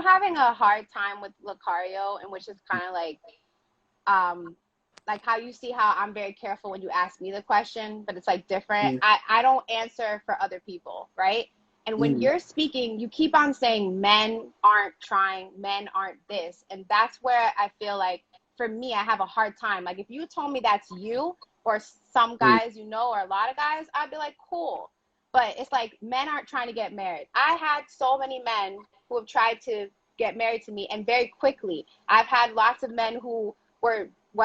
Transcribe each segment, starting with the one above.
having a hard time with Lucario, and which is kind of like how you see how I'm very careful when you ask me the question, but it's like different. Mm, I don't answer for other people, right? And when mm, you're speaking, you keep on saying men aren't trying, men aren't this. And that's where I feel like for me, I have a hard time. Like if you told me that's you or some mm, guys, or a lot of guys, I'd be like, cool. But it's like men aren't trying to get married. I had so many men who have tried to get married to me and very quickly. I've had lots of men who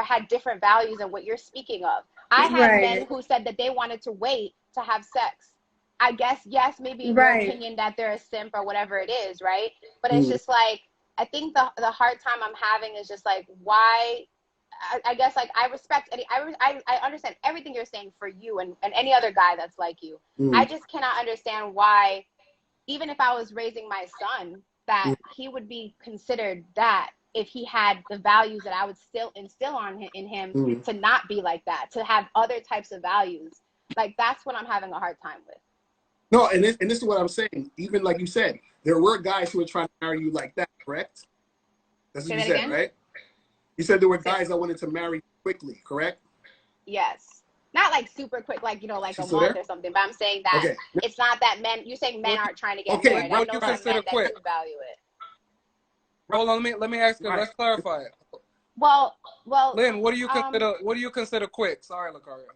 had different values than what you're speaking of. I had men Right. who said that they wanted to wait to have sex. I guess, yes, maybe in your Right. opinion that they're a simp or whatever it is, right? But it's mm. just like, I think the hard time I'm having is just like, why? I guess like I respect I understand everything you're saying for you and any other guy that's like you. I Mm, just cannot understand why, even if I was raising my son, that mm, he would be considered that if he had the values that I would still instill in him mm. to not be like that, to have other types of values. Like that's what I'm having a hard time with. No, and this is what I'm saying. Even like you said, there were guys who were trying to marry you like that, correct? That's what Say you that said, again? right? You said there were Say, guys that wanted to marry quickly, correct? yes. Not like super quick, like, like She's a still month there? or something, but I'm saying that Okay. it's not that men, you're saying men What aren't trying to get Okay, married. I what right, do you know some right, consider men that quick? do value it. right, Hold on, let me ask you. right. Let's clarify it. Well, well, Lynn, um, what do you consider quick? Sorry, Lucario.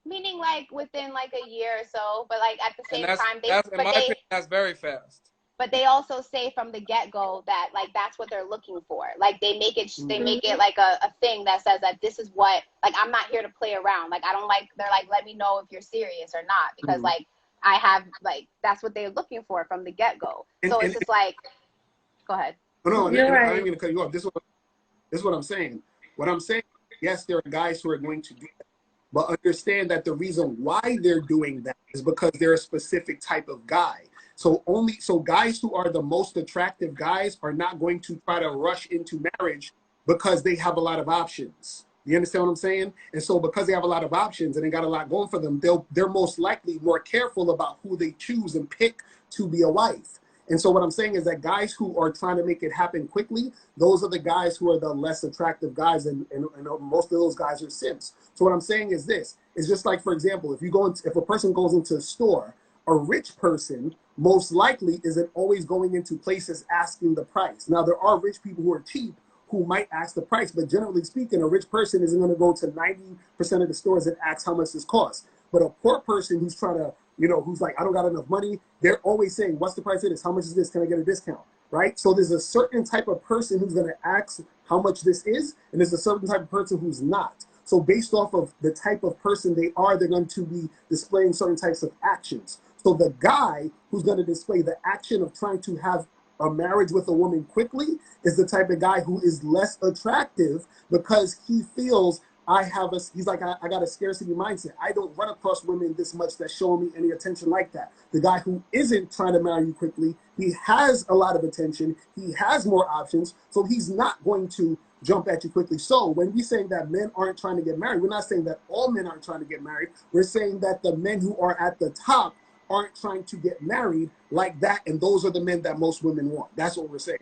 meaning like within like a year or so, but like at the And same time, that's in my opinion, that's very fast. but they also say from the get-go that like that's what they're looking for. Like they Mm, make it like a thing that says that this is what, like, I'm not here to play around. Like I don't like, they're like, let me know if you're serious or not, because mm. like I have, like, that's what they're looking for from the get-go. And, So it's and, just like, go ahead. no, You're and I didn't right. mean to cut you off. This is what I'm saying. What I'm saying, yes, there are guys who are going to do that, but understand that the reason why they're doing that is because they're a specific type of guy. So guys who are the most attractive guys are not going to try to rush into marriage because they have a lot of options. You understand what I'm saying? And so because they have a lot of options and they got a lot going for them, they're most likely more careful about who they choose and pick to be a wife. And so what I'm saying is that guys who are trying to make it happen quickly, those are the guys who are the less attractive guys, and most of those guys are simps. So what I'm saying is this: it's just like, for example, if a person goes into a store, a rich person most likely isn't always going into places asking the price. Now there are rich people who are cheap who might ask the price, but generally speaking, a rich person isn't going to go to 90% of the stores and ask how much this costs. But a poor person who's trying to, who's like, I don't got enough money, they're always saying, what's the price of this? How much is this? Can I get a discount? Right? So there's a certain type of person who's going to ask how much this is, and there's a certain type of person who's not. So based off of the type of person they are, they're going to be displaying certain types of actions. So the guy who's going to display the action of trying to have a marriage with a woman quickly is the type of guy who is less attractive because he feels he's like, I got a scarcity mindset. I don't run across women this much that show me any attention like that. The guy who isn't trying to marry you quickly, he has a lot of attention. He has more options. So he's not going to jump at you quickly. So when we're saying that men aren't trying to get married, we're not saying that all men aren't trying to get married. We're saying that the men who are at the top aren't trying to get married like that. And those are the men that most women want. That's what we're saying.